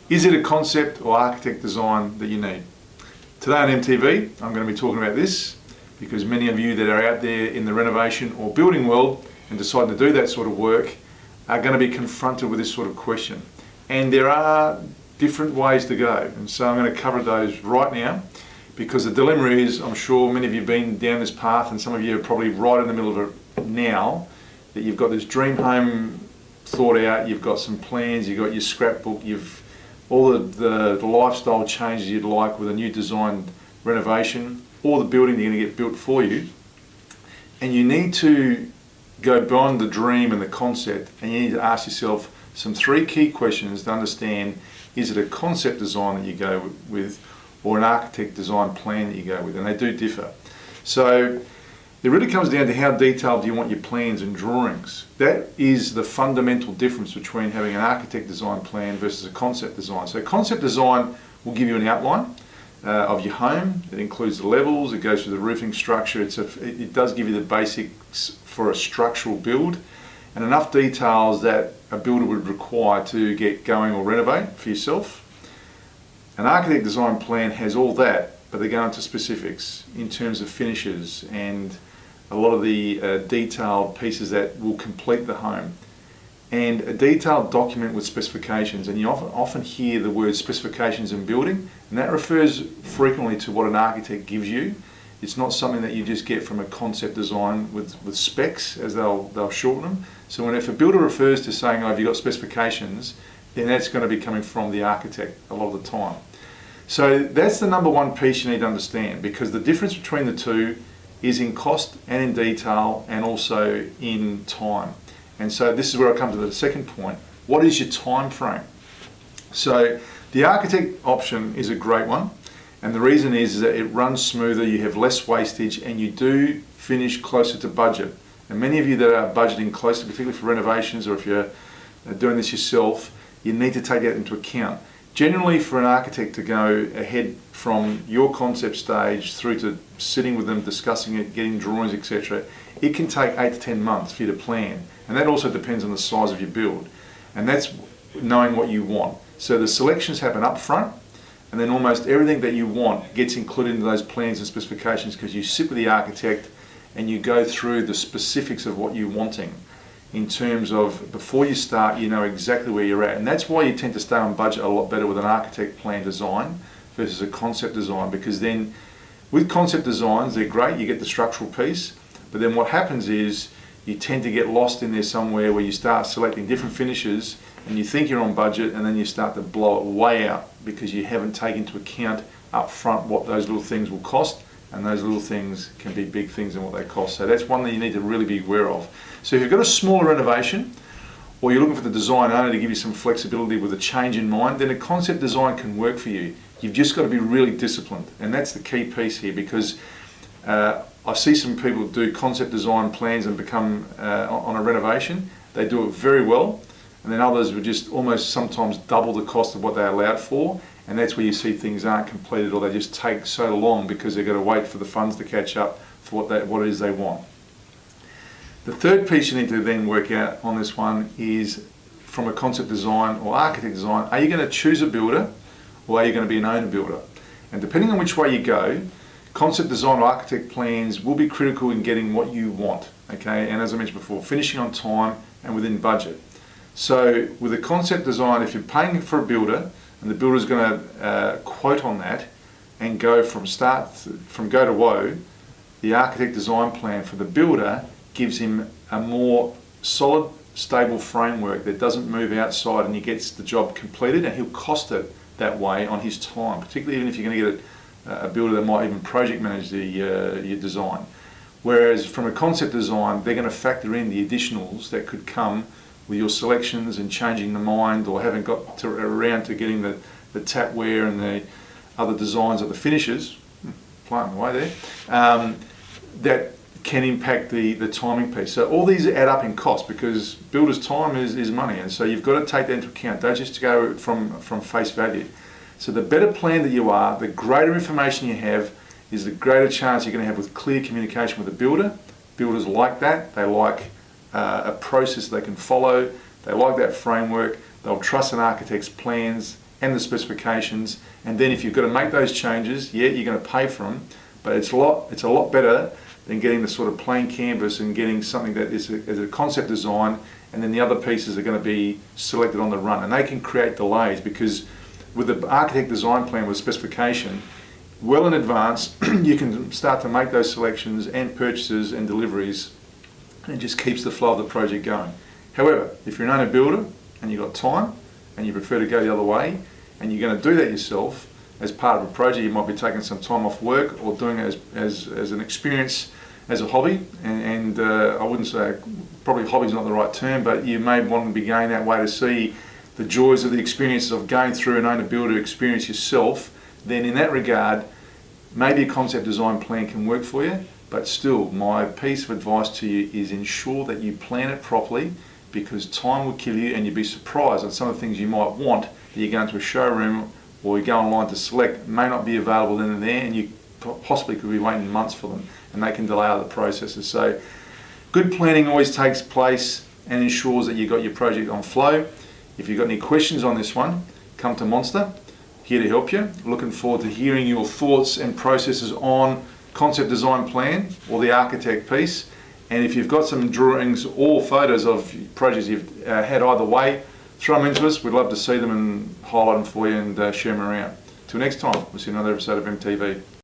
Is it a concept or architect design that you need? Today on MTV, I'm going to be talking about this because many of you that are out there in the renovation or building world and decide to do that sort of work are going to be confronted with this sort of question. And there are different ways to go. And so I'm going to cover those right now because the dilemma is, I'm sure many of you have been down this path and some of you are probably right in the middle of it now, that you've got this dream home thought out, you've got some plans, you've got your scrapbook, you've all the lifestyle changes you'd like with a new designed renovation or the building you're going to get built for you, and you need to go beyond the dream and the concept, and you need to ask yourself some 3 key questions to understand: is it a concept design that you go with or an architect design plan that you go with? And they do differ. So it really comes down to how detailed do you want your plans and drawings. That is the fundamental difference between having an architect design plan versus a concept design. So concept design will give you an outline of your home. It includes the levels, it goes through the roofing structure, it does give you the basics for a structural build and enough details that a builder would require to get going or renovate for yourself. An architect design plan has all that, but they go into specifics in terms of finishes and a lot of the detailed pieces that will complete the home. And a detailed document with specifications, and you often hear the word specifications in building, and that refers frequently to what an architect gives you. It's not something that you just get from a concept design with specs, as they'll shorten them. So if a builder refers to saying, oh, have you got specifications, then that's going to be coming from the architect a lot of the time. So that's the number one piece you need to understand, because the difference between the two is in cost and in detail and also in time. And so this is where I come to the second point. What is your time frame? So the architect option is a great one, and the reason is that it runs smoother, you have less wastage, and you do finish closer to budget. And many of you that are budgeting closer, particularly for renovations, or if you're doing this yourself, you need to take that into account. Generally, for an architect to go ahead from your concept stage through to sitting with them, discussing it, getting drawings, etc., it can take 8 to 10 months for you to plan. And that also depends on the size of your build. And that's knowing what you want. So the selections happen up front, and then almost everything that you want gets included into those plans and specifications, because you sit with the architect and you go through the specifics of what you're wanting. In terms of, before you start, you know exactly where you're at. And that's why you tend to stay on budget a lot better with an architect plan design versus a concept design, because then with concept designs, they're great, you get the structural piece, but then what happens is you tend to get lost in there somewhere where you start selecting different finishes and you think you're on budget, and then you start to blow it way out because you haven't taken into account up front what those little things will cost. And those little things can be big things in what they cost. So that's one that you need to really be aware of. So if you've got a smaller renovation, or you're looking for the design owner to give you some flexibility with a change in mind, then a concept design can work for you. You've just got to be really disciplined. And that's the key piece here, because I see some people do concept design plans and become on a renovation. They do it very well. And then others would just almost sometimes double the cost of what they allowed for. And that's where you see things aren't completed, or they just take so long because they've got to wait for the funds to catch up for what it is they want. The third piece you need to then work out on this one is, from a concept design or architect design, are you going to choose a builder or are you going to be an owner builder? And depending on which way you go, concept design or architect plans will be critical in getting what you want. Okay, and as I mentioned before, finishing on time and within budget. So with a concept design, if you're paying for a builder, and the builder's going to quote on that and go from go to woe, the architect design plan for the builder gives him a more solid, stable framework that doesn't move outside, and he gets the job completed, and he'll cost it that way on his time, particularly even if you're going to get a builder that might even project manage your design. Whereas from a concept design, they're going to factor in the additionals that could come with your selections and changing the mind, or haven't got around to getting the tapware and the other designs of the finishes, planting away there, that can impact the timing piece. So all these add up in cost, because builder's time is money, and so you've got to take that into account. Don't just go from face value. So the better plan that you are, the greater information you have, is the greater chance you're going to have with clear communication with the builder. Builders like that. They like a process they can follow. They like that framework. They'll trust an architect's plans and the specifications. And then if you've got to make those changes, yeah, you're going to pay for them, but it's a lot better than getting the sort of plain canvas and getting something that is a concept design, and then the other pieces are going to be selected on the run. And they can create delays, because with the architect design plan with specification, well in advance, you can start to make those selections and purchases and deliveries, and it just keeps the flow of the project going. However, if you're an owner builder and you've got time and you prefer to go the other way, and you're going to do that yourself as part of a project, you might be taking some time off work or doing it as an experience, as a hobby, and I wouldn't say, probably hobby's not the right term, but you may want to be going that way to see the joys of the experiences of going through an owner builder experience yourself. Then in that regard, maybe a concept design plan can work for you, but still, my piece of advice to you is ensure that you plan it properly, because time will kill you, and you'd be surprised at some of the things you might want that you go into a showroom or you go online to select may not be available then and there, and you possibly could be waiting months for them, and they can delay other processes. So good planning always takes place and ensures that you've got your project on flow. If you've got any questions on this one, come to Monsta, here to help you. Looking forward to hearing your thoughts and processes on concept design plan or the architect piece. And if you've got some drawings or photos of projects you've had either way, throw them into us. We'd love to see them and highlight them for you and share them around. Till next time, we'll see another episode of MTV.